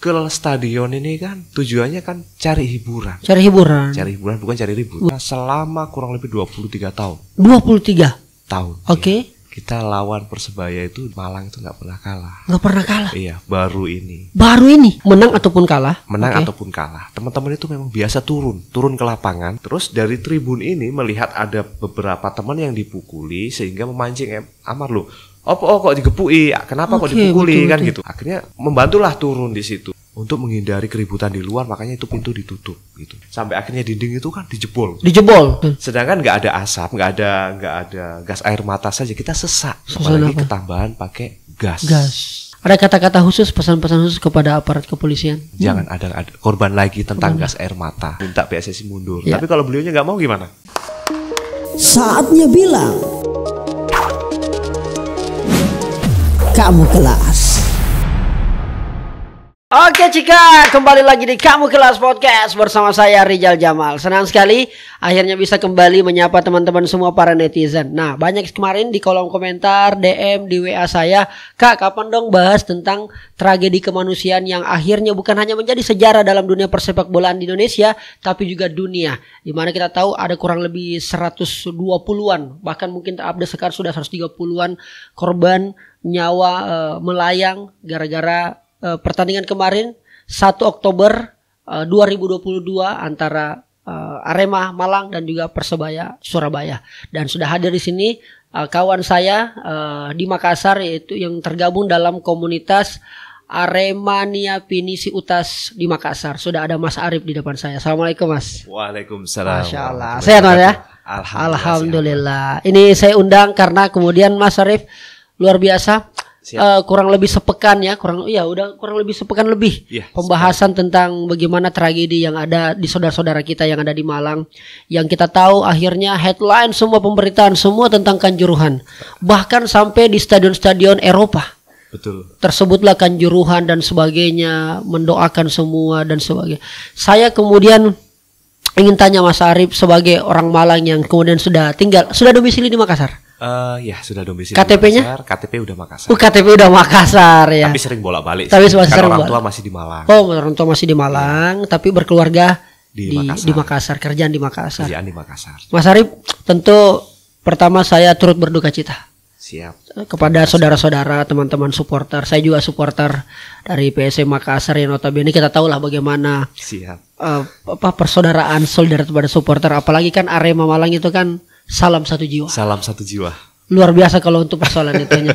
ke stadion ini kan tujuannya kan cari hiburan. Cari hiburan. Cari hiburan bukan cari ribut. Selama kurang lebih 23 tahun. 23 tahun. Oke. Kita lawan Persebaya itu Malang itu nggak pernah kalah. Nggak pernah kalah. Iya, baru ini. Baru ini menang ataupun kalah. Menang ataupun kalah. Teman-teman itu memang biasa turun ke lapangan. Terus dari tribun ini melihat ada beberapa teman yang dipukuli sehingga memancing Amar loh. Kok digepui? Kenapa kok dipukuli kan gitu. Akhirnya membantulah turun di situ. Untuk menghindari keributan di luar, makanya itu pintu ditutup gitu. Sampai akhirnya dinding itu kan dijebol. Sedangkan nggak ada asap, nggak ada gas air mata saja, kita sesak. Apalagi ketambahan pakai gas. Ada kata-kata khusus, pesan-pesan khusus kepada aparat kepolisian. Jangan ada korban lagi tentang gas air mata. Minta PSSI mundur. Tapi kalau beliaunya nggak mau gimana? Saatnya bilang, kamu kelas. Oke Cika, kembali lagi di Kamu Kelas Podcast bersama saya Rizal Jamal. Senang sekali akhirnya bisa kembali menyapa teman-teman semua para netizen. Nah, banyak kemarin di kolom komentar, DM, di WA saya, Kak, kapan dong bahas tentang tragedi kemanusiaan yang akhirnya bukan hanya menjadi sejarah dalam dunia persepak bolaan di Indonesia, tapi juga dunia. Dimana kita tahu ada kurang lebih 120-an, bahkan mungkin update sekarang sudah 130-an korban nyawa melayang gara-gara pertandingan kemarin 1 Oktober 2022 antara Arema Malang dan juga Persebaya Surabaya. Dan sudah hadir di sini kawan saya di Makassar, yaitu yang tergabung dalam komunitas Aremania Pinisi Utas di Makassar. Sudah ada Mas Arif di depan saya. Assalamualaikum Mas. Waalaikumsalam. Masya Allah. Sehat Mas ya? Alhamdulillah. Ini saya undang karena kemudian Mas Arif luar biasa. Kurang lebih sepekan ya, kurang lebih sepekan lebih pembahasan tentang bagaimana tragedi yang ada di saudara-saudara kita yang ada di Malang, yang kita tahu akhirnya headline semua pemberitaan semua tentang Kanjuruhan, bahkan sampai di stadion-stadion Eropa. Betul. Tersebutlah Kanjuruhan dan sebagainya, mendoakan semua dan sebagainya. Saya kemudian ingin tanya Mas Arif sebagai orang Malang yang kemudian sudah domisili di Makassar. Ya sudah domisili. KTP-nya? KTP udah Makassar. KTP udah Makassar ya. Tapi sering bolak-balik. Orang tua masih di Malang. Oh, orang tua masih di Malang, tapi berkeluarga di Makassar, kerjaan di Makassar. Mas Arif, tentu pertama saya turut berduka cita. Siap. Kepada saudara-saudara, teman-teman supporter. Saya juga supporter dari PSM Makassar yang notabene kita tahu lah bagaimana persaudaraan, solidaritas pada supporter, apalagi kan Arema Malang itu kan salam satu jiwa. Luar biasa kalau untuk persoalan itunya.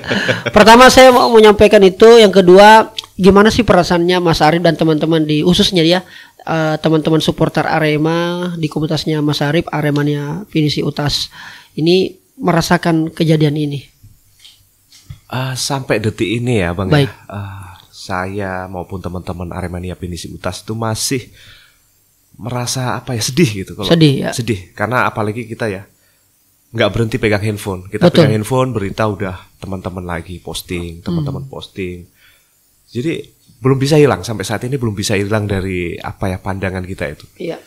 Pertama saya mau menyampaikan itu, yang kedua gimana sih perasaannya Mas Arif dan teman-teman di khususnya dia teman-teman supporter Arema di komunitasnya Mas Arif, Aremania Pinisi Utas ini merasakan kejadian ini. Sampai detik ini ya Bang. Baik. Saya maupun teman-teman Aremania Pinisi Utas itu masih merasa sedih gitu. Sedih karena apalagi kita ya nggak berhenti pegang handphone. Kita pegang handphone, berita udah teman-teman lagi posting, posting. Jadi belum bisa hilang sampai saat ini, belum bisa hilang dari pandangan kita itu. Iya.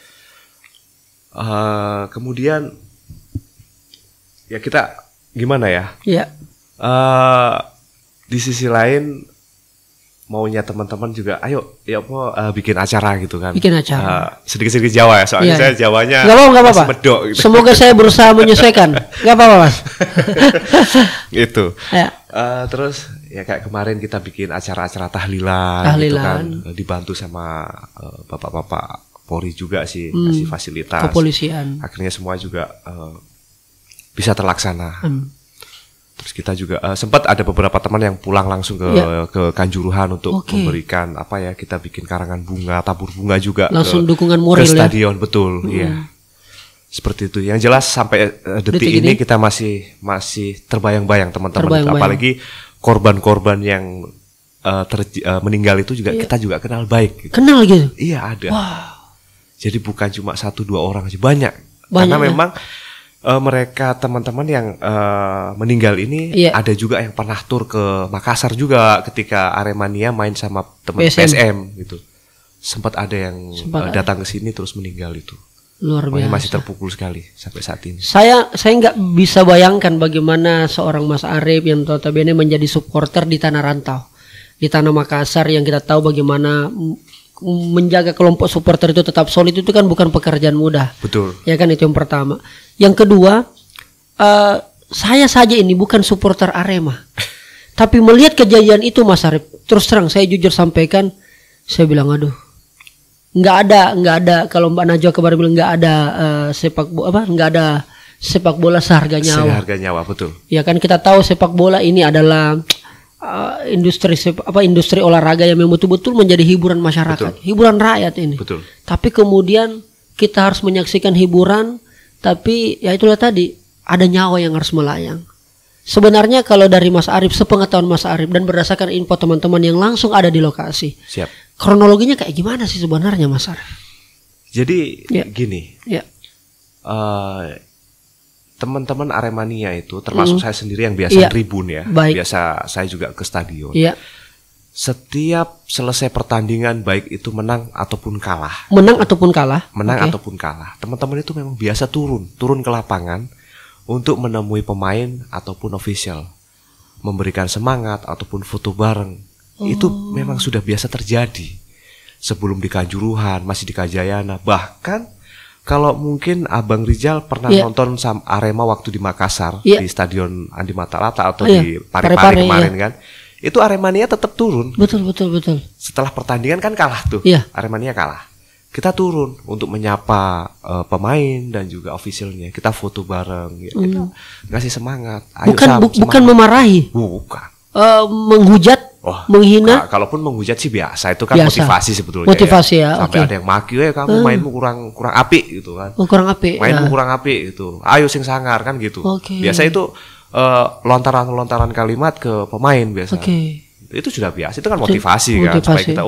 Kemudian ya kita gimana ya? Iya. Di sisi lain maunya teman-teman juga, ayo bikin acara gitu kan. Bikin acara. Sedikit-sedikit Jawa ya, soalnya saya Jawanya nggak apa-apa. Medok gitu. Semoga saya berusaha menyesuaikan. Nggak apa-apa Mas. Gitu. Ya. Terus ya kayak kemarin kita bikin acara-acara tahlilan. Gitu kan, dibantu sama bapak-bapak Polri juga sih, kasih fasilitas. Kepolisian. Akhirnya semua juga bisa terlaksana. Terus kita juga sempat ada beberapa teman yang pulang langsung ke Kanjuruhan untuk memberikan kita bikin karangan bunga, tabur bunga juga langsung dukungan moral ke stadion. Betul, iya. Seperti itu. Yang jelas sampai detik ini kita masih terbayang-bayang teman-teman. Apalagi korban-korban yang meninggal itu juga kita juga kenal baik gitu. Kenal gitu? Iya, ada. Wow. Jadi bukan cuma 1-2 orang aja, banyak. Karena memang mereka teman-teman yang meninggal ini ada juga yang pernah tur ke Makassar juga ketika Aremania main sama teman PSM gitu. Sempat ada yang datang ke sini terus meninggal itu. Luar biasa. Masih terpukul sekali sampai saat ini. Saya nggak bisa bayangkan bagaimana seorang Mas Arif yang notabene menjadi supporter di tanah rantau, di tanah Makassar yang kita tahu bagaimana menjaga kelompok supporter itu tetap solid itu kan bukan pekerjaan mudah. Betul. Ya kan, itu yang pertama. Yang kedua, saya saja ini bukan supporter Arema. Tapi melihat kejadian itu Mas Arif, terus terang saya jujur sampaikan, saya bilang aduh, nggak ada kalau Mbak Najwa kemarin bilang nggak ada sepak bola seharga nyawa. Seharga nyawa, betul. Ya kan, kita tahu sepak bola ini adalah industri olahraga yang betul-betul menjadi hiburan masyarakat, hiburan rakyat ini. Betul. Tapi kemudian kita harus menyaksikan hiburan, tapi ya itulah tadi, ada nyawa yang harus melayang. Sebenarnya kalau dari Mas Arif, sepengetahuan Mas Arif dan berdasarkan info teman-teman yang langsung ada di lokasi, siap. Kronologinya kayak gimana sih sebenarnya Mas Arif? Jadi gini, teman-teman Aremania itu, termasuk saya sendiri yang biasa tribun ya, biasa saya juga ke stadion. Setiap selesai pertandingan, baik itu menang ataupun kalah, teman-teman itu memang biasa turun ke lapangan untuk menemui pemain ataupun official, memberikan semangat ataupun foto bareng. Itu memang sudah biasa terjadi. Sebelum di Kanjuruhan, masih di Kajayana, bahkan kalau mungkin Abang Rijal pernah nonton Arema waktu di Makassar, di Stadion Andi Matalata atau di Parepare kemarin kan, itu Aremania tetap turun. Betul. Setelah pertandingan kan kalah tuh, Aremania kalah. Kita turun untuk menyapa pemain dan juga officialnya. Kita foto bareng, kita ngasih semangat. Ayo, bukan memarahi, menghujat, menghina. Kalaupun menghujat sih biasa, itu kan motivasi sebetulnya. Sampai ada yang maki, kamu mainmu kurang apik gitu kan. Kurang apik. Mainmu kurang apik gitu. Ayo sing sangar kan gitu. Biasa itu lontaran kalimat ke pemain biasa. Itu sudah biasa. Itu kan motivasi kan, supaya kita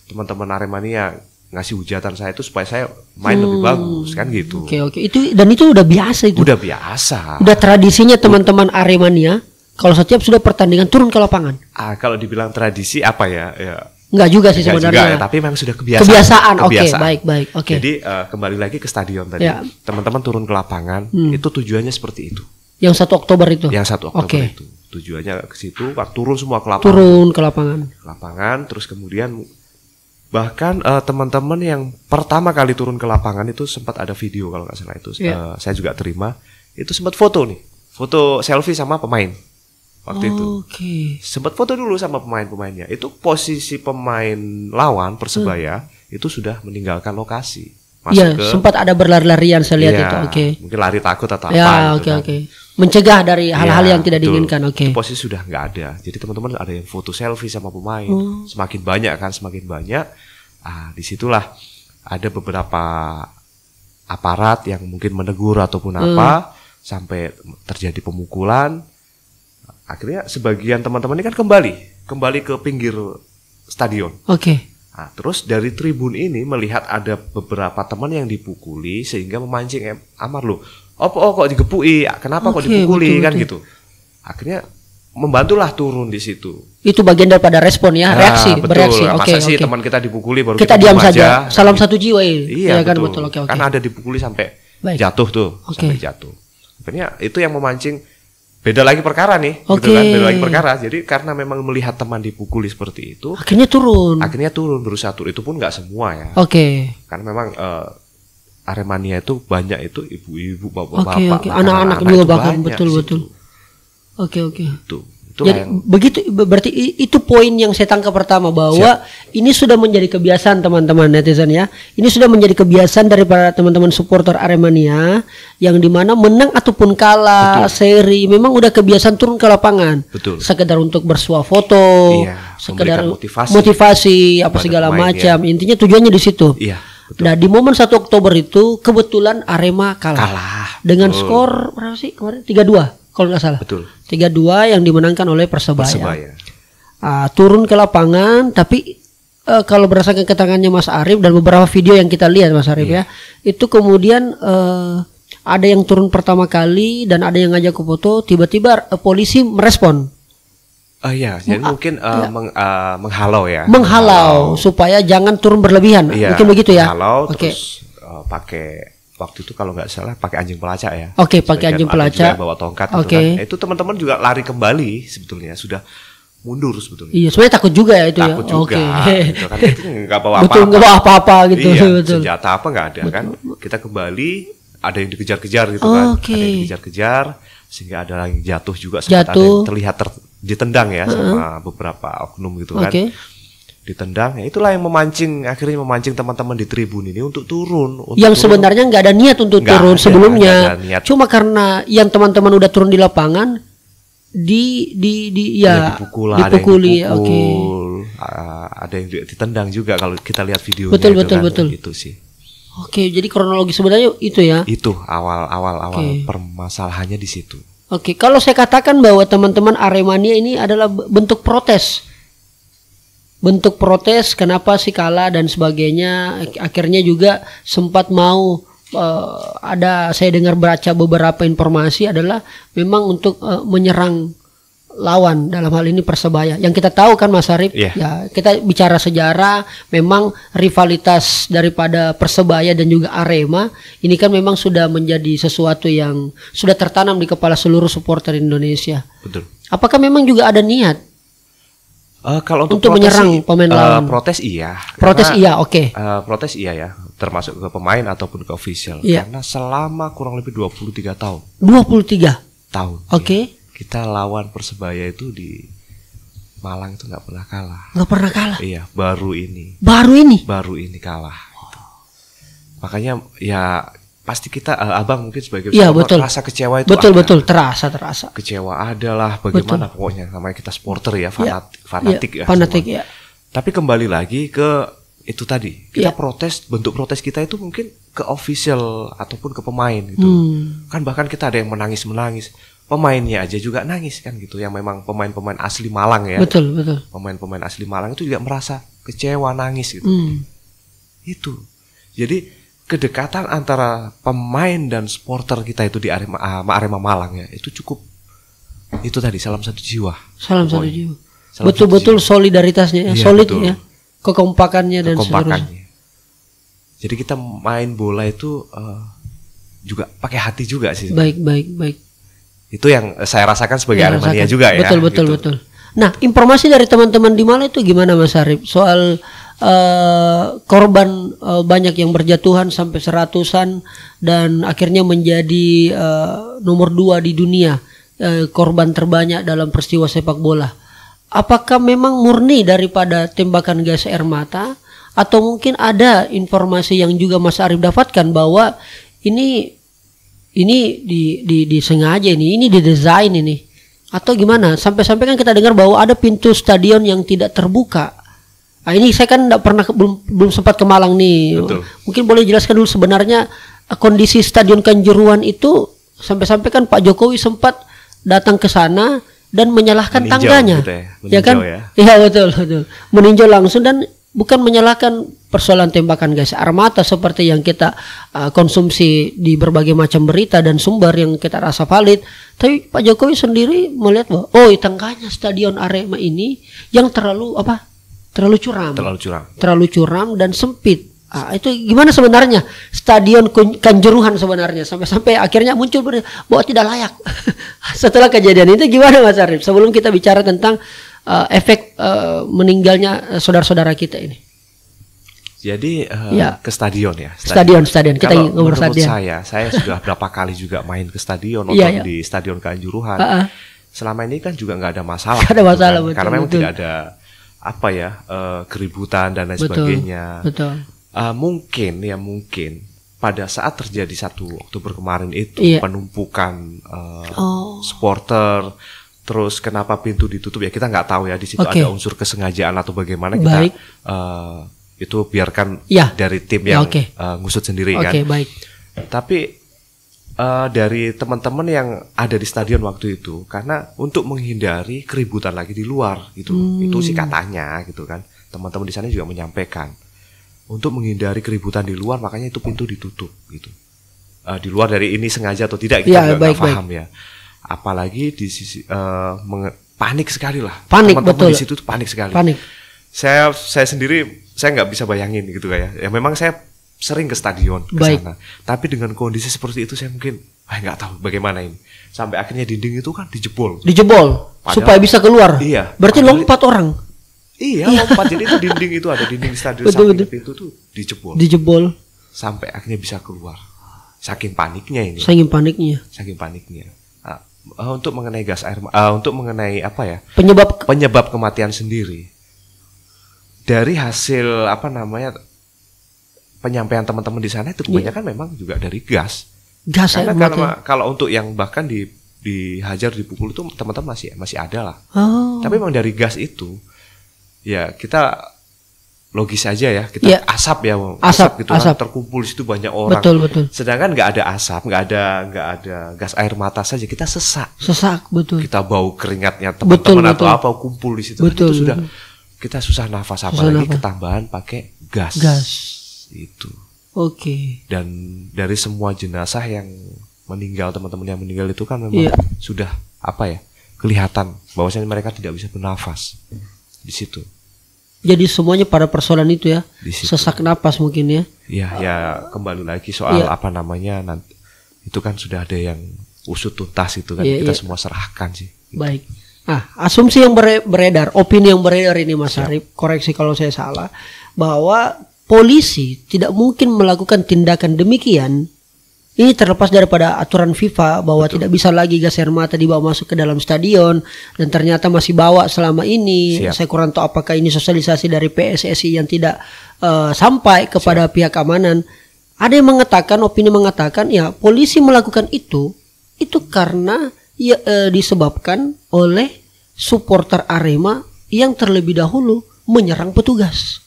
teman-teman Aremania ngasih hujatan saya itu supaya saya main lebih bagus kan gitu. Itu udah biasa itu. Udah biasa. Udah tradisinya teman-teman Aremania. Kalau setiap sudah pertandingan turun ke lapangan. Kalau dibilang tradisi apa ya? Enggak juga sih sebenarnya. Tapi memang sudah kebiasaan. Kebiasaan. Baik. Jadi kembali lagi ke stadion tadi. Teman-teman turun ke lapangan, itu tujuannya seperti itu. Yang 1 Oktober itu. Yang 1 Oktober itu. Tujuannya ke situ, turun semua ke lapangan. Turun ke lapangan. Terus kemudian bahkan teman-teman yang pertama kali turun ke lapangan itu sempat ada video kalau nggak salah itu. Saya juga terima. Itu sempat foto selfie sama pemain. Waktu itu sempat foto dulu sama pemain-pemainnya. Itu posisi pemain lawan Persebaya itu sudah meninggalkan lokasi. Sempat ada berlari-larian saya lihat itu. Mungkin lari takut atau apa. Mencegah dari hal-hal yang tidak diinginkan. Itu posisi sudah nggak ada. Jadi teman-teman ada yang foto selfie sama pemain. Semakin banyak. Disitulah ada beberapa aparat yang mungkin menegur ataupun apa, sampai terjadi pemukulan. Akhirnya sebagian teman-teman ini kan kembali ke pinggir stadion. Terus dari tribun ini melihat ada beberapa teman yang dipukuli sehingga memancing amar loh. Kok digepui? Kenapa kok dipukuli kan gitu. Akhirnya membantulah turun di situ. Itu bagian daripada respon ya, bereaksi. Masa sih teman kita dipukuli baru kita diam saja. Salam satu jiwa ini. Iya kan, betul. Kan ada dipukuli sampai jatuh tuh, sampai jatuh. Akhirnya itu yang memancing. Beda lagi perkara nih, gitu kan? Beda lagi perkara. Jadi karena memang melihat teman dipukuli seperti itu, akhirnya turun, berusaha turun. Itu pun nggak semua ya. Karena memang Aremania itu banyak itu ibu-ibu, bapak-bapak, anak-anak juga bahkan betul. Jadi begitu, berarti itu poin yang saya tangkap pertama, bahwa ini sudah menjadi kebiasaan teman-teman netizen ya. Ini sudah menjadi kebiasaan daripada teman-teman supporter Aremania yang dimana menang ataupun kalah seri memang udah kebiasaan turun ke lapangan. Sekedar untuk bersuah foto, sekedar motivasi apa segala macam. Intinya tujuannya di situ. Nah di momen 1 Oktober itu kebetulan Arema kalah. Dengan skor berapa sih kemarin? 3-2. Kalau nggak salah. 3-2 yang dimenangkan oleh Persebaya. Turun ke lapangan, tapi kalau berdasarkan keterangannya Mas Arif dan beberapa video yang kita lihat Mas Arif ya, itu kemudian ada yang turun pertama kali dan ada yang ngajak ke foto, tiba-tiba polisi merespon. Jadi mungkin menghalau ya. Menghalau supaya jangan turun berlebihan. Mungkin begitu ya. Menghalau terus pakai waktu itu kalau nggak salah pakai anjing pelacak ya. Pakai anjing pelacak. Bawa tongkat gitu kan. Itu teman-teman juga lari kembali sebetulnya, sudah mundur sebetulnya. Iya, sebenarnya takut juga ya itu Takut ya. juga, Oke. gitu kan itu nggak bawa Betul, nggak bawa apa-apa gitu. Iya, Betul. senjata apa nggak ada kan? Kita kembali, ada yang dikejar-kejar gitu kan, Oke. ada yang dikejar-kejar, sehingga ada yang jatuh juga, sempat ada Jatuh. yang terlihat ditendang ya sama beberapa oknum gitu kan. Oke. Ditendang, ya itulah yang akhirnya memancing teman-teman di tribun ini untuk turun. Yang sebenarnya nggak ada niat untuk Nggak turun ada, sebelumnya. nggak ada niat. Cuma karena yang teman-teman udah turun di lapangan Ya, dipukuli, Oke. Ada yang juga ditendang juga kalau kita lihat videonya. Betul, itu betul, kan, betul. Itu sih. Oke, jadi kronologi sebenarnya itu ya. Itu awal Oke. permasalahannya di situ. Oke, kalau saya katakan bahwa teman-teman Aremania ini adalah bentuk protes. Bentuk protes kenapa sih kalah dan sebagainya. Akhirnya juga sempat mau saya dengar baca beberapa informasi adalah memang untuk menyerang lawan, dalam hal ini Persebaya. Yang kita tahu kan Mas Arif, ya kita bicara sejarah, memang rivalitas daripada Persebaya dan juga Arema ini kan memang sudah menjadi sesuatu yang sudah tertanam di kepala seluruh supporter Indonesia. Betul. Apakah memang juga ada niat kalau untuk untuk protes menyerang sih, pemain lawan? Protes iya. Protes Karena, iya, oke. Protes iya ya, termasuk ke pemain ataupun ke official. Iya. Karena selama kurang lebih 23 tahun. 23 tahun. Oke. Ya, kita lawan Persebaya itu di Malang itu nggak pernah kalah. Nggak pernah kalah. Iya, baru ini kalah. Gitu. Makanya ya pasti kita abang mungkin sebagai supporter rasa kecewa itu betul terasa kecewa adalah bagaimana pokoknya, namanya kita supporter ya, fanatik ya. Fanatik ya. Tapi kembali lagi ke itu tadi, kita protes, bentuk protes kita itu mungkin ke official ataupun ke pemain gitu. Kan bahkan kita ada yang menangis, pemainnya aja juga nangis kan gitu, yang memang pemain-pemain asli Malang ya. Betul. Pemain-pemain asli Malang itu juga merasa kecewa, nangis gitu. Itu. Jadi kedekatan antara pemain dan supporter kita itu di Arema Malang ya, itu cukup, itu tadi salam satu jiwa. Betul-betul solidaritasnya ya, solid betul. Ya. Kekompakannya dan seterusnya. Jadi kita main bola itu juga pakai hati juga sih. Baik. Itu yang saya rasakan sebagai Aremania juga ya. Betul. Nah, informasi dari teman-teman di Malang itu gimana Mas Arif soal korban banyak yang berjatuhan sampai 100-an dan akhirnya menjadi nomor 2 di dunia, korban terbanyak dalam peristiwa sepak bola. Apakah memang murni daripada tembakan gas air mata atau mungkin ada informasi yang juga Mas Arif dapatkan bahwa ini disengaja ini didesain ini atau gimana? Sampai-sampai kan kita dengar bahwa ada pintu stadion yang tidak terbuka. Nah, ini saya kan belum sempat ke Malang nih. Betul. Mungkin boleh jelaskan dulu sebenarnya kondisi Stadion Kanjuruhan itu, sampai-sampai kan Pak Jokowi sempat datang ke sana dan menyalahkan meninjau, tangganya. Gitu ya. Ya kan? Iya betul. Meninjau langsung dan bukan menyalahkan persoalan tembakan gas air mata seperti yang kita konsumsi di berbagai macam berita dan sumber yang kita rasa valid. Tapi Pak Jokowi sendiri melihat bahwa tangganya Stadion Arema ini yang terlalu curam dan sempit. Itu gimana sebenarnya Stadion Kanjuruhan sebenarnya sampai akhirnya muncul bahwa tidak layak. Setelah kejadian itu gimana Mas Arif? Sebelum kita bicara tentang efek meninggalnya saudara-saudara kita ini. Jadi ke stadion ya. Stadion. Kita ngomong stadion. Saya sudah berapa kali juga main ke stadion nonton di Stadion Kanjuruhan. Selama ini kan juga nggak ada masalah. Gak ada masalah betul, karena memang tidak ada keributan dan lain sebagainya. Betul. Mungkin pada saat terjadi 1 Oktober kemarin itu penumpukan supporter, terus kenapa pintu ditutup ya kita nggak tahu ya, di situ ada unsur kesengajaan atau bagaimana. Kita itu biarkan dari tim yang ngusut sendiri kan. Baik. Tapi dari teman-teman yang ada di stadion waktu itu, karena untuk menghindari keributan lagi di luar gitu, itu sih katanya gitu kan, teman-teman di sana juga menyampaikan untuk menghindari keributan di luar, makanya itu pintu ditutup gitu. Di luar dari ini sengaja atau tidak kita nggak paham ya. Apalagi di sisi panik sekali lah. Teman-teman di situ tuh panik sekali. Saya sendiri saya nggak bisa bayangin gitu kayak. Ya memang saya sering ke stadion ke sana. Tapi dengan kondisi seperti itu saya mungkin nggak tahu bagaimana ini. Sampai akhirnya dinding itu kan dijebol. Padahal- supaya bisa keluar. Iya. Berarti Padahal- lompat orang Iya, lompat. Jadi itu dinding itu ada dinding stadion Betul, samping betul. pintu tuh dijebol dijebol. sampai akhirnya bisa keluar. Saking paniknya ini. Saking paniknya. Saking paniknya. Untuk mengenai gas air, untuk mengenai apa ya? Penyebab Penyebab kematian sendiri. Dari hasil apa namanya penyampaian teman-teman di sana itu kebanyakan memang juga dari gas. gas air Karena mata. kalau untuk yang bahkan dihajar, dipukul itu teman-teman masih ada lah. Oh. Tapi memang dari gas itu ya kita logis aja ya, kita Ya. asap ya, Asap, gitu asap. kan, terkumpul di situ banyak orang. Betul, betul. Sedangkan nggak ada asap, nggak ada gas air mata saja, kita sesak. Sesak, betul. Kita bau keringatnya Betul, teman-teman atau betul. apa kumpul di situ. Betul, Itu sudah betul. kita susah nafas, Susah apalagi nafas. ketambahan pakai gas. Gas. Itu. Oke. Dan dari semua jenazah yang meninggal, teman-teman yang meninggal itu kan memang Iya. sudah apa ya, kelihatan bahwasanya mereka tidak bisa bernafas di situ. Jadi semuanya pada persoalan itu ya. Di situ. Sesak napas mungkin ya. Ya kembali lagi soal Iya. apa namanya nanti itu kan sudah ada yang usut tuntas itu kan, Iya, kita iya. semua serahkan sih. Baik. Nah, asumsi yang beredar, opini yang beredar ini Mas Arif, koreksi kalau saya salah, bahwa polisi tidak mungkin melakukan tindakan demikian. Ini terlepas daripada aturan FIFA bahwa tidak bisa lagi gas air mata dibawa masuk ke dalam stadion dan ternyata masih bawa selama ini. Siap. Saya kurang tahu apakah ini sosialisasi dari PSSI yang tidak sampai kepada pihak keamanan. Ada yang mengatakan, opini mengatakan ya polisi melakukan itu karena ya, disebabkan oleh supporter Arema yang terlebih dahulu menyerang petugas.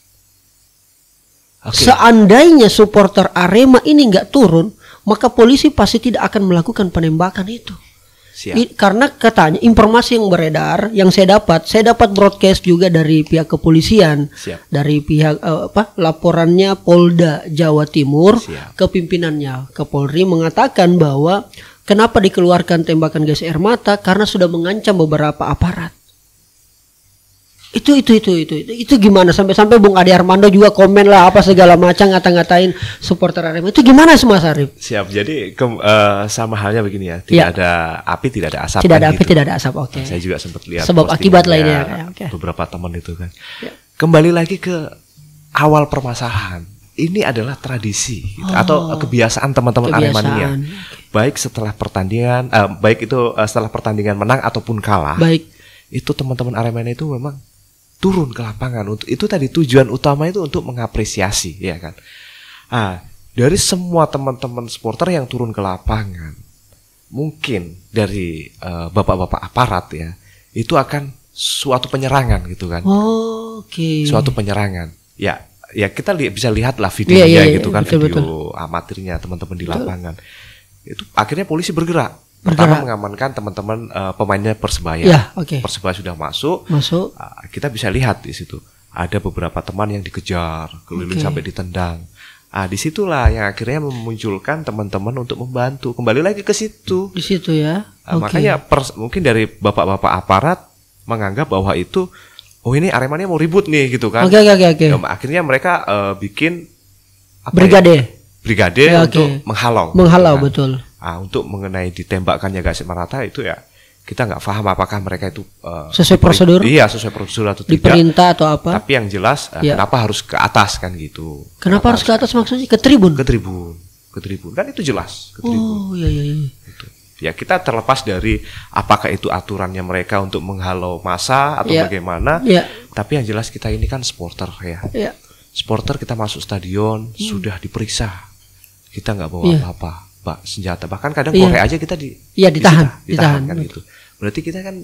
Oke. Seandainya supporter Arema ini nggak turun, maka polisi pasti tidak akan melakukan penembakan itu. Siap. Karena katanya informasi yang beredar, yang saya dapat broadcast juga dari pihak kepolisian, Siap. dari pihak laporannya Polda Jawa Timur Siap. ke pimpinannya, ke Polri mengatakan bahwa kenapa dikeluarkan tembakan gas air mata karena sudah mengancam beberapa aparat. Itu gimana sampai Bung Ade Armando juga komen lah apa segala macam ngata-ngatain supporter Arema. Itu gimana sih Mas Arif? Siap. Jadi sama halnya begini ya. Tidak Ya. ada api, tidak ada asap. Tidak kan ada api, gitu. tidak ada asap. Oke. Saya juga sempat lihat Sebab akibat postingannya lainnya, ya, oke. beberapa teman itu kan. Kembali lagi ke awal permasalahan. Ini adalah tradisi gitu, atau kebiasaan teman-teman Aremania. Baik setelah pertandingan, baik itu setelah pertandingan menang ataupun kalah. Baik. Itu teman-teman Aremania itu memang turun ke lapangan untuk itu tadi, tujuan utama itu untuk mengapresiasi, ya kan. Dari semua teman-teman supporter yang turun ke lapangan, mungkin dari bapak-bapak aparat ya, itu akan suatu penyerangan gitu kan. Oke. Suatu penyerangan. Ya kita bisa lihat lah videonya Iya, gitu kan, betul, video amatirnya teman-teman di lapangan. Itu akhirnya polisi bergerak. Pertama mengamankan teman-teman pemainnya Persebaya. Ya, oke. Persebaya sudah masuk. Kita bisa lihat di situ ada beberapa teman yang dikejar, keliling sampai ditendang. Disitulah yang akhirnya memunculkan teman-teman untuk membantu. Kembali lagi ke situ. Di situ ya. Makanya mungkin dari bapak-bapak aparat menganggap bahwa itu, oh ini Aremania mau ribut nih gitu kan. Oke. Akhirnya mereka bikin brigade Ya, untuk menghalau. Menghalau, gitu kan. betul. Untuk mengenai ditembakkannya gas air mata itu ya kita nggak paham apakah mereka itu sesuai prosedur? Iya, sesuai prosedur atau tidak. Diperintah atau apa? Tapi yang jelas kenapa harus ke atas kan gitu. Kenapa harus ke atas maksudnya? Ke tribun? Ke tribun. Kan itu jelas, ke tribun. Oh, iya. Gitu. Ya kita terlepas dari apakah itu aturannya mereka untuk menghalau massa atau bagaimana. Iya. Tapi yang jelas kita ini kan supporter ya. Iya. Supporter kita masuk stadion sudah diperiksa. Kita nggak bawa apa-apa. Senjata, bahkan kadang korek aja kita ditahan kan gitu. Berarti kita kan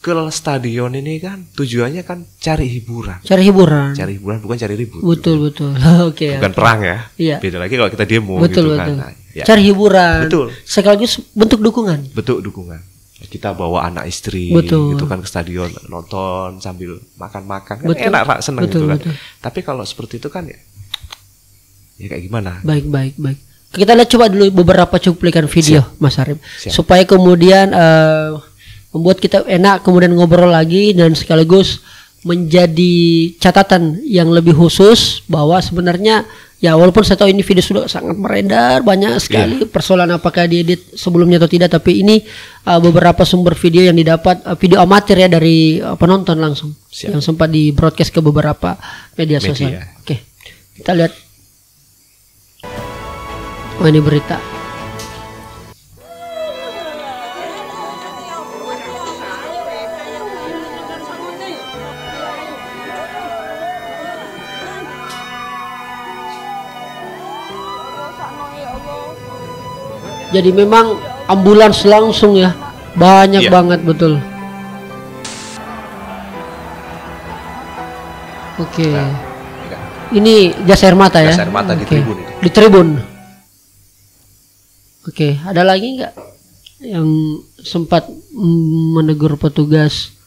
ke stadion ini kan tujuannya kan cari hiburan bukan cari ribut. Betul. Oke. Bukan perang ya. Iya. Beda lagi kalau kita demo betul. gitu kan. Cari hiburan. Betul. Sekaligus bentuk dukungan. Kita bawa anak istri gitu kan ke stadion, nonton sambil makan-makan kan enak, seneng gitu kan. Tapi kalau seperti itu kan ya kayak gimana? Baik. Kita lihat coba dulu beberapa cuplikan video. Siap. Mas Arif. Supaya kemudian membuat kita enak kemudian ngobrol lagi dan sekaligus menjadi catatan yang lebih khusus bahwa sebenarnya ya walaupun saya tahu ini video sudah sangat beredar banyak sekali persoalan apakah diedit sebelumnya atau tidak, tapi ini beberapa sumber video yang didapat video amatir ya dari penonton langsung. Siap. Yang sempat di broadcast ke beberapa media sosial. Oke, kita lihat. Oh, ini berita. Jadi memang ambulans langsung ya, banyak banget betul. Oke. Nah, ini gas air mata ya? Gas air mata di tribun. Di tribun. Oke, ada lagi nggak yang sempat menegur petugas?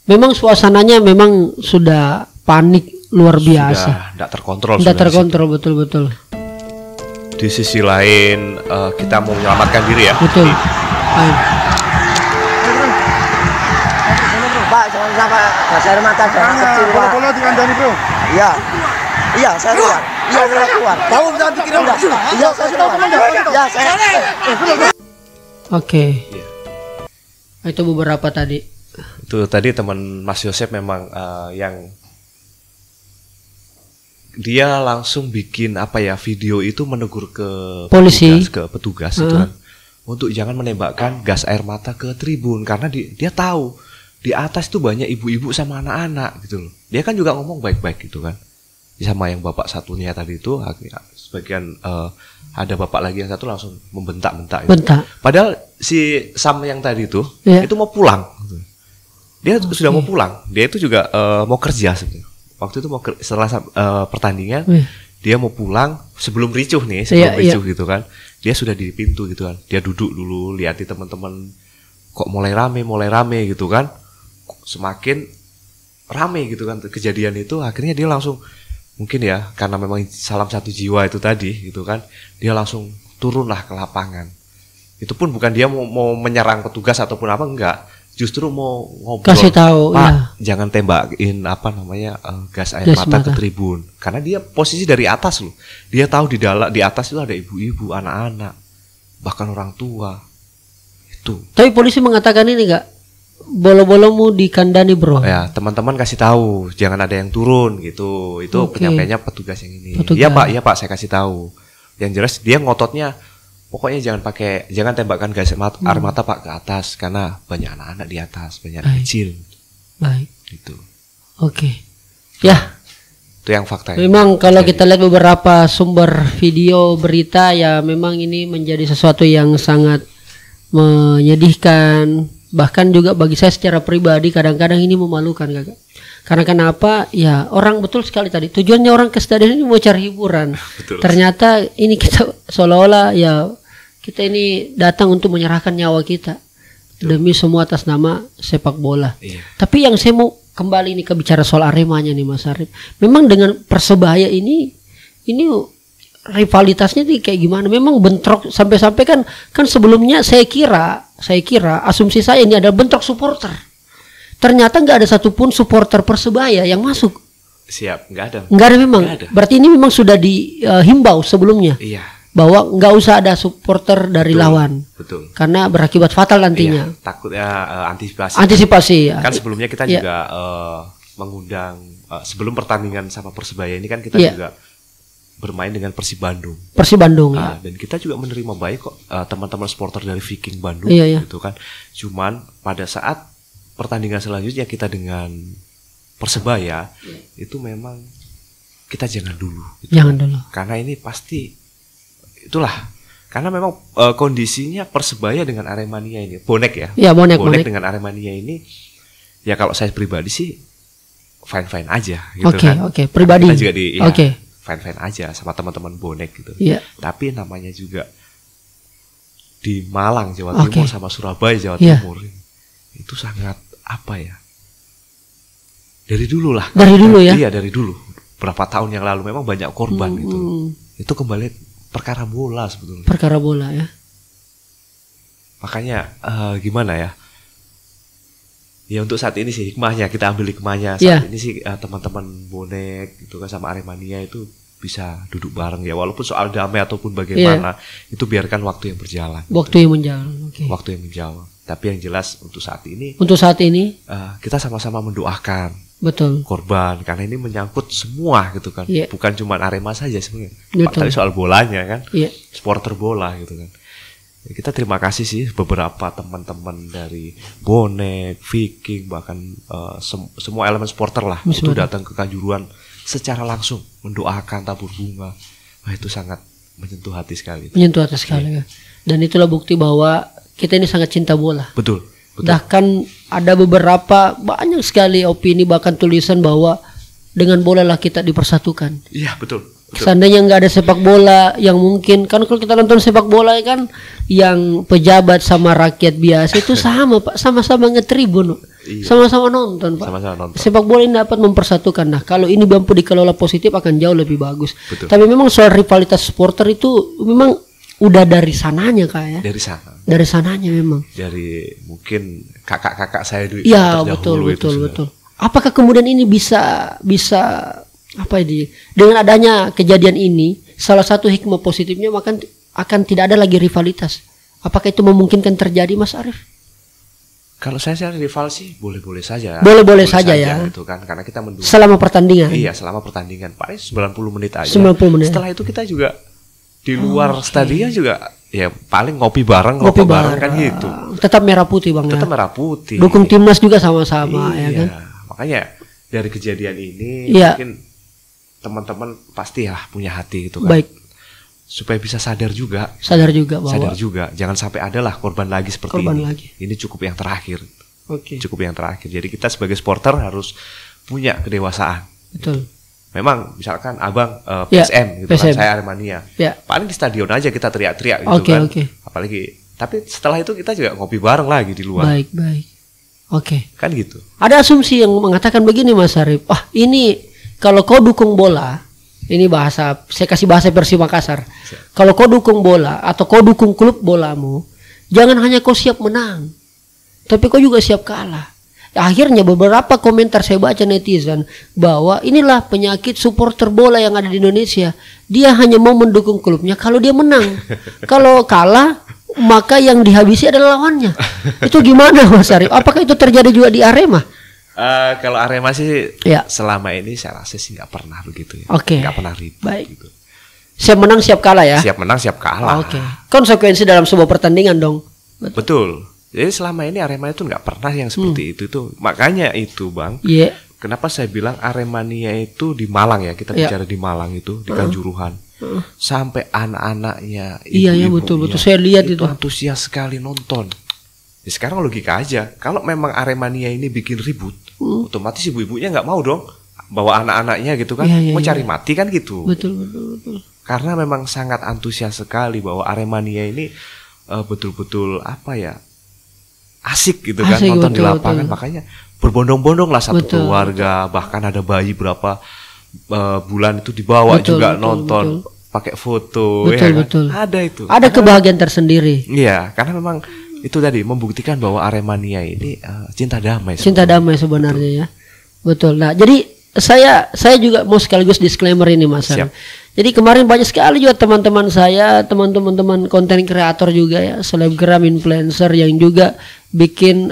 Memang suasananya memang sudah panik luar biasa. Sudah tidak terkontrol. Tidak terkontrol betul-betul. Di sisi lain kita mau menyelamatkan diri ya. Betul. Pak, jangan sampai gas air mata jangan kecil Pak. Bola dikandani bro. Iya. Iya, saya keluar. Iya, saya keluar. Tahu jangan dikirim enggak? Iya, saya keluar. Iya, saya. Oke. Itu beberapa tadi. Itu tadi teman Mas Yosep memang yang dia langsung bikin apa ya, video itu menegur ke polisi, ke petugas itu kan, untuk jangan menembakkan gas air mata ke tribun karena dia tahu di atas itu banyak ibu-ibu sama anak-anak gitu loh. Dia kan juga ngomong baik-baik gitu kan, sama yang bapak satunya tadi itu sebagian ada bapak lagi yang satu langsung membentak-bentak gitu. Padahal si Sam yang tadi itu itu mau pulang gitu. Dia sudah mau pulang, dia itu juga mau kerja sebenarnya. Waktu itu mau setelah pertandingan dia mau pulang sebelum ricuh nih, ricuh gitu kan. Dia sudah di pintu gitu kan. Dia duduk dulu, lihat di teman-teman kok mulai rame gitu kan. Semakin rame gitu kan kejadian itu, akhirnya dia langsung mungkin ya karena memang salam satu jiwa itu tadi gitu kan. Dia langsung turunlah ke lapangan. Itu pun bukan dia mau menyerang petugas ataupun apa, enggak. Justru mau ngobrol, kasih tahu, Pak, jangan tembakin apa namanya gas air mata ke tribun, karena dia posisi dari atas loh. Dia tahu di atas itu ada ibu-ibu, anak-anak, bahkan orang tua. Itu. Tapi polisi mengatakan ini enggak, bolo-bolomu dikandani bro. Ya teman-teman kasih tahu, jangan ada yang turun gitu. Itu penyampaiannya petugas yang ini. Iya pak, saya kasih tahu. Yang jelas dia ngototnya. Pokoknya jangan tembakkan gas air mata Pak ke atas karena banyak anak-anak di atas, banyak anak kecil. Baik. Gitu. Oke. Ya. Itu yang fakta. Memang kalau kita lihat beberapa sumber video berita ya memang ini menjadi sesuatu yang sangat menyedihkan. Bahkan juga bagi saya secara pribadi kadang-kadang ini memalukan Kakak. Karena kenapa? Ya orang betul sekali tadi. Tujuannya orang ke stadion ini mau cari hiburan. Betul. Ternyata ini kita seolah-olah ya kita ini datang untuk menyerahkan nyawa kita demi semua atas nama sepak bola. Iya. Tapi yang saya mau kembali ini ke bicara soal Aremanya nih Mas Arif. Memang dengan Persebaya ini rivalitasnya nih kayak gimana? Memang bentrok sampai-sampai kan sebelumnya saya kira asumsi saya ini adalah bentrok supporter. Ternyata nggak ada satupun supporter Persebaya yang masuk. Siap, nggak ada. Nggak ada memang. Nggak ada. Berarti ini memang sudah dihimbau sebelumnya. Iya. Bahwa nggak usah ada supporter dari lawan. Betul. Karena berakibat fatal nantinya. Iya, takutnya antisipasi. Antisipasi. Ya. Kan sebelumnya kita juga mengundang sebelum pertandingan sama Persebaya ini kan kita juga bermain dengan Persib Bandung. Persib Bandung. Ya. Dan kita juga menerima baik kok teman-teman supporter dari Viking Bandung. Iya. Gitu kan. Cuman pada saat pertandingan selanjutnya kita dengan Persebaya itu memang kita jangan dulu. Gitu. Jangan dulu. Karena ini pasti itulah. Karena memang kondisinya Persebaya dengan Aremania ini bonek ya. Iya, bonek dengan Aremania ini ya kalau saya pribadi sih fine aja gitu kan. Oke, pribadi. Kita juga fine aja sama teman-teman bonek gitu. Iya. Tapi namanya juga di Malang Jawa Timur sama Surabaya Jawa Timur itu sangat apa ya? Dari dulu lah. Dari dulu ya? Iya dari dulu. Berapa tahun yang lalu memang banyak korban gitu. Itu kembali perkara bola sebetulnya. Perkara bola ya. Makanya gimana ya? Ya untuk saat ini sih hikmahnya, kita ambil hikmahnya Iya. saat ini sih teman-teman bonek gitu kan sama Aremania itu bisa duduk bareng ya, walaupun soal damai ataupun bagaimana itu biarkan waktu yang berjalan. Waktu yang menjalan. Oke. Waktu yang menjawab. Tapi yang jelas untuk saat ini Untuk saat ini kita sama-sama mendoakan betul. korban karena ini menyangkut semua gitu kan. Iya. Bukan cuma Arema saja sebenarnya. Betul. Tapi soal bolanya kan. Iya. Supporter bola gitu kan. Kita terima kasih sih beberapa teman-teman dari Bonek, Viking, bahkan semua elemen supporter lah itu datang ke Kanjuruhan secara langsung mendoakan, tabur bunga. Wah itu sangat menyentuh hati sekali. Menyentuh hati sekali ya. Dan itulah bukti bahwa kita ini sangat cinta bola. Betul. Bahkan ada beberapa banyak sekali opini bahkan tulisan bahwa dengan bola lah kita dipersatukan. Iya betul. Seandainya nggak ada sepak bola yang mungkin kan kalau kita nonton sepak bola kan yang pejabat sama rakyat biasa itu sama Pak, sama-sama ngetribun, Iya. sama-sama nonton Pak. Sama-sama nonton. Sepak bola ini dapat mempersatukan. Nah kalau ini mampu dikelola positif akan jauh lebih bagus. Betul. Tapi memang soal rivalitas supporter itu memang udah dari sananya Kak ya. Dari sana. Dari sananya memang. Dari mungkin kakak-kakak saya dulu. Ya terdahulu itu sudah. betul. Apakah kemudian ini bisa apa ini dengan adanya kejadian ini salah satu hikmah positifnya maka akan tidak ada lagi rivalitas. Apakah itu memungkinkan terjadi Mas Arief? Kalau saya sih rival sih boleh-boleh saja. Boleh-boleh saja ya. Gitu kan karena kita mendukung. Selama pertandingan. Iya, selama pertandingan paling 90 menit aja. 90 menit. Setelah itu kita juga di luar stadion juga ya paling ngopi bareng, rokok bareng kan gitu. Tetap merah putih Bang Tetap ya. merah putih. Dukung timnas juga sama-sama iya, ya kan. makanya dari kejadian ini Iya. mungkin teman-teman pasti ya punya hati gitu kan. Baik, Supaya bisa sadar juga. sadar juga bahwa Sadar juga, jangan sampai ada lah korban lagi seperti Korban ini. lagi. Ini cukup yang terakhir. Oke. Cukup yang terakhir. Jadi kita sebagai supporter harus punya kedewasaan. Betul. Memang misalkan abang Ya, PSM gitu PSM. kan, saya Aremania. Ya. Paling di stadion aja kita teriak-teriak gitu Oke, kan. oke. Apalagi tapi setelah itu kita juga ngopi bareng lagi di luar. Baik. Oke. Kan gitu. Ada asumsi yang mengatakan begini Mas Arief. Ini kalau kau dukung bola, ini saya kasih bahasa Persib Makassar. Kalau kau dukung bola atau kau dukung klub bolamu, jangan hanya kau siap menang, tapi kau juga siap kalah. Akhirnya beberapa komentar saya baca netizen bahwa inilah penyakit supporter bola yang ada di Indonesia. Dia hanya mau mendukung klubnya kalau dia menang. Kalau kalah, maka yang dihabisi adalah lawannya. Itu gimana Mas Arief? Apakah itu terjadi juga di Arema? Kalau Arema sih Ya. selama ini saya rasa sih nggak pernah begitu ya. Oke. Nggak pernah ribut Baik. gitu. Siap menang, siap kalah ya? Siap menang, siap kalah. Oke. Konsekuensi dalam sebuah pertandingan dong. Betul. Jadi selama ini Arema itu nggak pernah yang seperti itu tuh. Makanya itu Bang. Iya. Kenapa saya bilang Aremania itu di Malang ya, kita Ya. bicara di Malang itu di Kanjuruhan. Sampai anak-anaknya, Iya, ibu-ibunya, betul. Saya lihat itu. antusias sekali nonton. Ya, sekarang logika aja, kalau memang Aremania ini bikin ribut, otomatis ibu-ibunya nggak mau dong bawa anak-anaknya gitu kan, Iya, mau iya. cari mati kan gitu. Betul. Karena memang sangat antusias sekali bahwa Aremania ini betul-betul apa ya, asik gitu kan Asik, nonton di betul, lapangan. betul. Makanya berbondong-bondong lah satu Betul. keluarga, bahkan ada bayi berapa bulan itu dibawa Betul, juga betul, nonton betul. pakai foto. Betul, ya kan? betul. Ada itu. Ada kebahagiaan tersendiri. Iya, karena memang itu tadi membuktikan bahwa Aremania ini cinta damai. Cinta damai sebenarnya ya. Betul. Nah, jadi saya juga mau sekaligus disclaimer ini Mas Arief. Siap. Jadi kemarin banyak sekali juga teman-teman saya, teman-teman konten kreator juga ya, selebgram, influencer yang juga bikin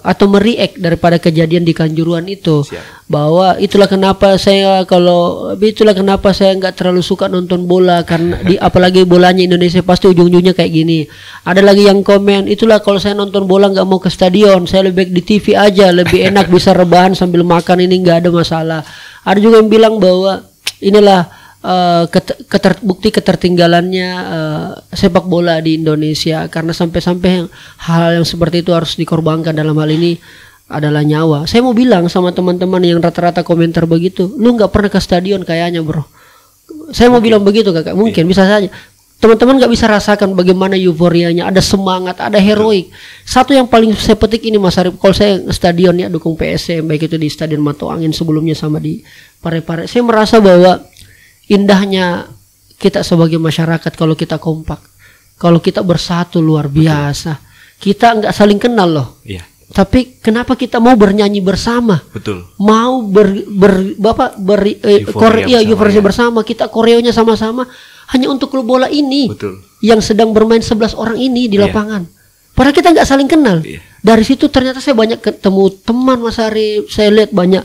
atau mereact daripada kejadian di Kanjuruhan itu. Siap. Bahwa itulah kenapa saya nggak terlalu suka nonton bola karena apalagi bolanya Indonesia pasti ujung-ujungnya kayak gini. Ada lagi yang komen, itulah kalau saya nonton bola nggak mau ke stadion, saya lebih baik di TV aja, lebih enak bisa rebahan sambil makan, ini nggak ada masalah. Ada juga yang bilang bahwa inilah bukti ketertinggalannya sepak bola di Indonesia karena sampai-sampai hal yang seperti itu harus dikorbankan, dalam hal ini adalah nyawa. Saya mau bilang sama teman-teman yang rata-rata komentar begitu, lu nggak pernah ke stadion kayaknya bro. Saya mau bilang begitu kakak, mungkin bisa saja teman-teman nggak bisa rasakan bagaimana euforianya, ada semangat, ada heroik. Satu yang paling saya petik ini Mas Arief, kalau saya ke stadion ya dukung PSM, baik itu di Stadion Mato Angin sebelumnya sama di Parepare, saya merasa bahwa indahnya kita sebagai masyarakat kalau kita kompak, kalau kita bersatu luar biasa. Kita nggak saling kenal loh. Iya. Tapi kenapa kita mau bernyanyi bersama? Betul. Mau euforia bersama, kita koreonya sama-sama hanya untuk klub bola ini. Betul. Yang sedang bermain 11 orang ini di lapangan. Padahal kita nggak saling kenal. Dari situ ternyata saya banyak ketemu teman Mas Arif. Saya lihat banyak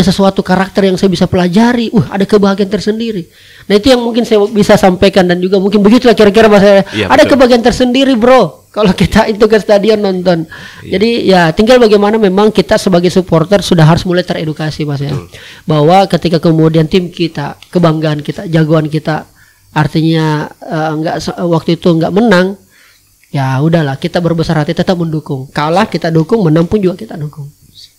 sesuatu karakter yang saya bisa pelajari. Ada kebahagiaan tersendiri. Nah itu yang mungkin saya bisa sampaikan, dan juga mungkin begitulah kira-kira Mas Arif. Ada kebahagiaan tersendiri bro kalau kita itu ke stadion nonton. Jadi ya tinggal bagaimana memang kita sebagai supporter sudah harus mulai teredukasi Mas ya. Bahwa ketika kemudian tim kita, kebanggaan kita, jagoan kita, artinya waktu itu nggak menang, ya udahlah, kita berbesar hati tetap mendukung. Kalah kita dukung, menang pun juga kita dukung.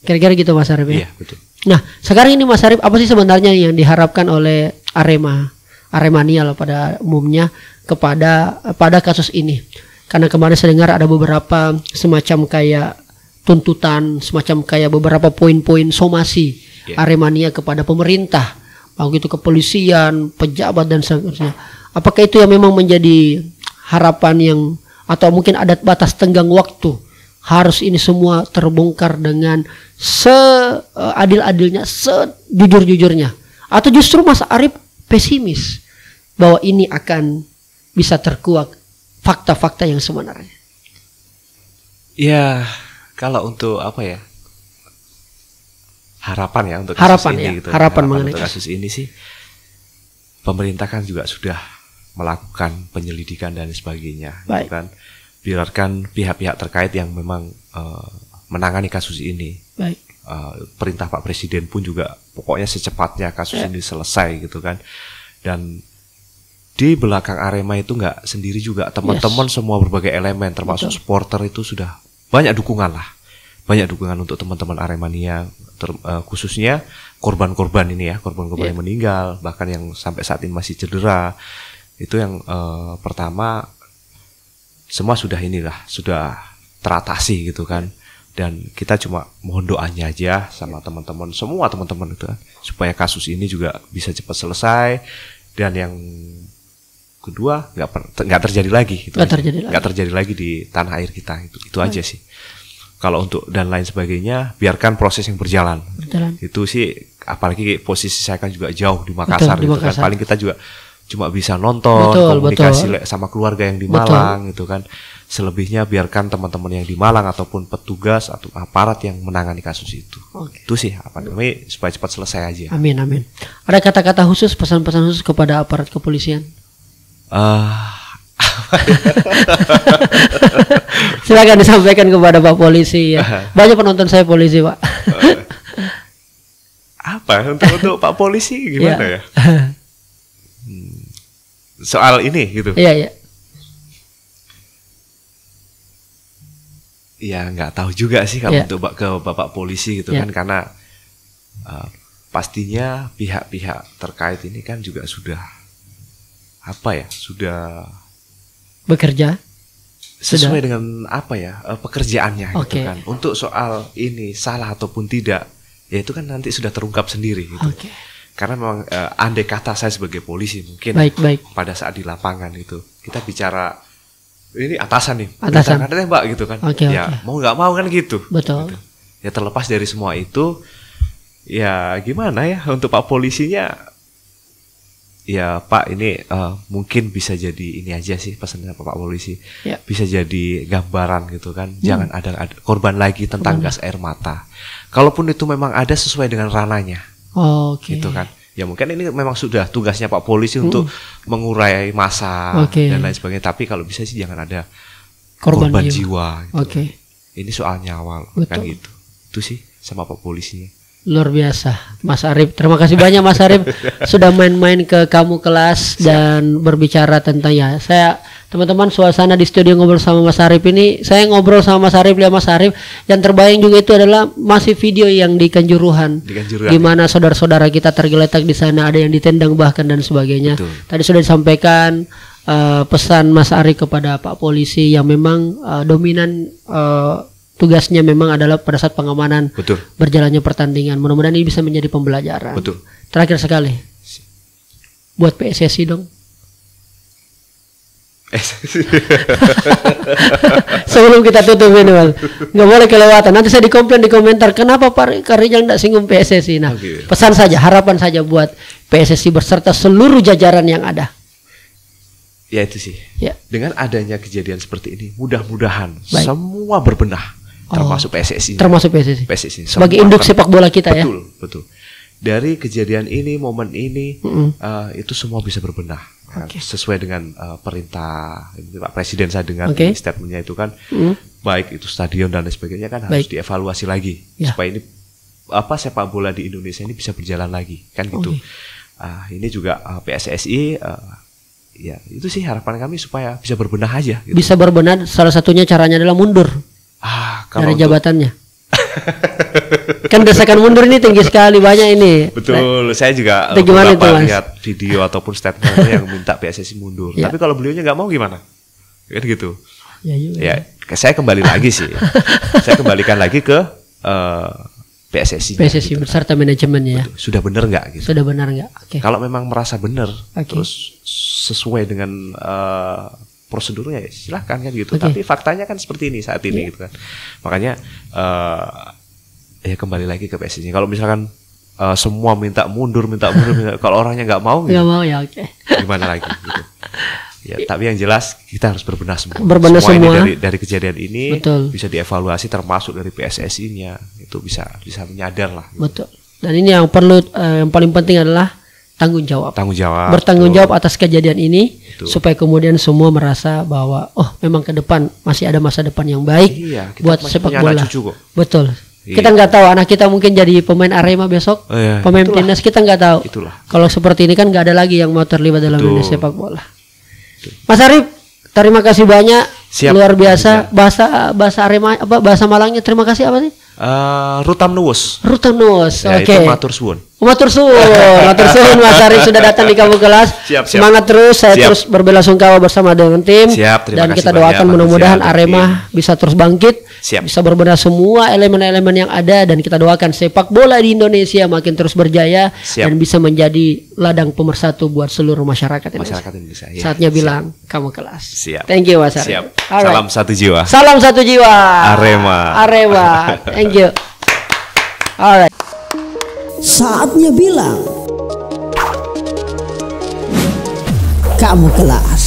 Kira-kira gitu Mas Arif ya. Iya, betul. Nah sekarang ini Mas Arif, apa sih sebenarnya yang diharapkan oleh Aremania lah pada umumnya pada kasus ini? Karena kemarin saya dengar ada beberapa semacam kayak tuntutan, semacam kayak beberapa poin-poin somasi Aremania kepada pemerintah, begitu kepolisian, pejabat dan seterusnya. Apakah itu yang memang menjadi harapan yang, atau mungkin ada batas tenggang waktu, harus ini semua terbongkar dengan seadil-adilnya, sejujur-jujurnya, atau justru Mas Arif pesimis bahwa ini akan bisa terkuak fakta-fakta yang sebenarnya? Ya, kalau untuk apa ya, harapan ya untuk harapan kasus ini ya, gitu. Harapan mengenai untuk kasus ini sih, pemerintah kan juga sudah melakukan penyelidikan dan sebagainya, gitu kan. Biarkan pihak-pihak terkait yang memang menangani kasus ini. Baik. Perintah Pak Presiden pun juga pokoknya secepatnya kasus ini selesai gitu kan. Dan di belakang Arema itu nggak sendiri juga, teman-teman semua berbagai elemen termasuk supporter itu sudah banyak dukungan lah, banyak dukungan untuk teman-teman Aremania, khususnya korban-korban ini ya, korban-korban yang meninggal, bahkan yang sampai saat ini masih cedera. Itu yang pertama, semua sudah teratasi gitu kan. Dan kita cuma mohon doanya aja sama teman-teman, semua teman-teman itu kan, supaya kasus ini juga bisa cepat selesai. Dan yang kedua, nggak terjadi lagi, nggak terjadi lagi di tanah air kita, itu aja sih. Kalau untuk dan lain sebagainya, biarkan proses yang berjalan. Itu sih, apalagi posisi saya kan juga jauh di Makassar, gitu kan. Paling kita juga cuma bisa nonton, komunikasi sama keluarga yang di Malang, gitu kan. Selebihnya biarkan teman-teman yang di Malang ataupun petugas atau aparat yang menangani kasus itu. Itu sih apa namanya, supaya cepat selesai aja. Amin. Ada kata-kata khusus, pesan-pesan khusus kepada aparat kepolisian? Silakan disampaikan kepada Pak Polisi ya. Banyak penonton saya polisi Pak. Apa untuk Pak Polisi gimana ya? Soal ini gitu. Iya. Ya nggak tahu juga sih kalau untuk ke Bapak Polisi gitu kan, karena pastinya pihak-pihak terkait ini kan juga sudah bekerja sesuai dengan pekerjaannya gitu kan. Untuk soal ini salah ataupun tidak, ya itu kan nanti sudah terungkap sendiri gitu. Karena memang andai kata saya sebagai polisi mungkin pada saat di lapangan itu kita bicara ini atasan katanya Mbak gitu kan. Mau nggak mau kan gitu. Betul. Gitu. Ya terlepas dari semua itu, ya gimana ya untuk Pak Polisinya. Ya Pak, ini mungkin bisa jadi ini aja sih pesannya Pak Polisi, bisa jadi gambaran gitu kan. Jangan ada korban lagi tentang gas air mata. Kalaupun itu memang ada, sesuai dengan rananya, gitu kan. Ya mungkin ini memang sudah tugasnya Pak Polisi untuk mengurai massa dan lain sebagainya. Tapi kalau bisa sih jangan ada korban jiwa gitu. Ini soal nyawa loh, kan gitu. Itu sih sama Pak Polisinya. Luar biasa Mas Arif. Terima kasih banyak Mas Arif sudah main-main ke Kamu Kelas dan berbicara tentang teman-teman, suasana di studio ngobrol sama Mas Arif ini, saya ngobrol sama Mas Arif, lihat Mas Arif. Yang terbayang juga itu adalah masih video yang di Kanjuruhan, di mana saudara-saudara kita tergeletak di sana, ada yang ditendang bahkan dan sebagainya. Tadi sudah disampaikan pesan Mas Arif kepada Pak Polisi yang memang dominan tugasnya memang adalah pada saat pengamanan berjalannya pertandingan. Mudah-mudahan ini bisa menjadi pembelajaran. Terakhir sekali, buat PSSI dong. Sebelum kita tutup ini Mas, nggak boleh kelewatan. Nanti saya dikomplain di komentar, kenapa Pak Rijal nggak singgung PSSI. Nah, pesan saja, harapan saja buat PSSI beserta seluruh jajaran yang ada. Ya itu sih. Ya. Dengan adanya kejadian seperti ini, mudah-mudahan Baik. semua berbenah, termasuk PSSI. Termasuk PSSI. PSSI. Sebagai induk sepak bola kita ya. Betul, betul. Dari kejadian ini, momen ini, itu semua bisa berbenah. Oke. Sesuai dengan perintah Pak Presiden, saya dengar Oke. di statementnya itu kan, baik itu stadion dan lain sebagainya kan harus Baik. dievaluasi lagi Ya. supaya ini sepak bola di Indonesia ini bisa berjalan lagi kan gitu. Ini juga PSSI ya itu sih harapan kami supaya bisa berbenah aja. Gitu. Bisa berbenah, salah satunya caranya adalah mundur Kalau dari untuk- jabatannya. Kan desakan mundur ini tinggi sekali, banyak ini. Betul, saya juga Itu gimana beberapa itu, Mas? lihat video ataupun statement yang minta PSSI mundur. Ya. Tapi kalau beliaunya nggak mau gimana? Kan gitu. Ya, juga. Ya, saya kembali lagi sih. Saya kembalikan lagi ke PSSI. PSSI beserta manajemennya ya. Sudah benar nggak gitu? Sudah benar nggak? Oke. Kalau memang merasa benar, Oke. terus sesuai dengan prosedurnya, ya silahkan kan gitu. Oke. Tapi faktanya kan seperti ini saat ini gitu kan. Makanya ya kembali lagi ke PSSI. Kalau misalkan semua minta mundur, kalau orangnya nggak mau, Nggak mau ya, oke. gimana lagi gitu. Ya, tapi yang jelas kita harus berbenah semua. Berbenah Ini semua. dari kejadian ini Betul. bisa dievaluasi, termasuk dari PSSI-nya itu bisa menyadar lah. Gitu. Betul. Dan ini yang perlu yang paling penting adalah tanggung jawab. Tanggung jawab. Bertanggung betul. jawab atas kejadian ini. Betul. Supaya kemudian semua merasa bahwa memang ke depan masih ada masa depan yang baik Iya, kita buat masih sepak punya bola. anak cucu kok. Betul. Iya. Kita nggak tahu anak kita mungkin jadi pemain Arema besok, Iya, pemain itulah. timnas, kita nggak tahu. Itulah. Kalau seperti ini kan nggak ada lagi yang mau terlibat dalam Betul. dunia sepak bola. Mas Arif, terima kasih banyak. Siap. Luar biasa. Bahasa Arema bahasa Malangnya terima kasih apa sih? Rutam Nuwus. Rutanus. Ya, Oke. itu matur suwun. Matur suwun. Matur suwun Mas Arif sudah datang di Kamu Kelas. Siap, siap. Semangat terus, saya Siap. terus berbelasungkawa bersama dengan tim. Siap, terima dan kasih kita banyak, doakan Pak mudah-mudahan Rizal dan Arema bisa terus bangkit. Siap. Bisa berbenah semua elemen-elemen yang ada dan kita doakan sepak bola di Indonesia makin terus berjaya Siap. dan bisa menjadi ladang pemersatu buat seluruh masyarakat Indonesia. Masyarakat Indonesia. Ya. Saatnya bilang Kamu Kelas. Siap. Thank you Mas Arif. Siap. Alright. Salam satu jiwa. Salam satu jiwa. Arema. Arema. Thank you. Alright. Saatnya bilang Kamu Kelas.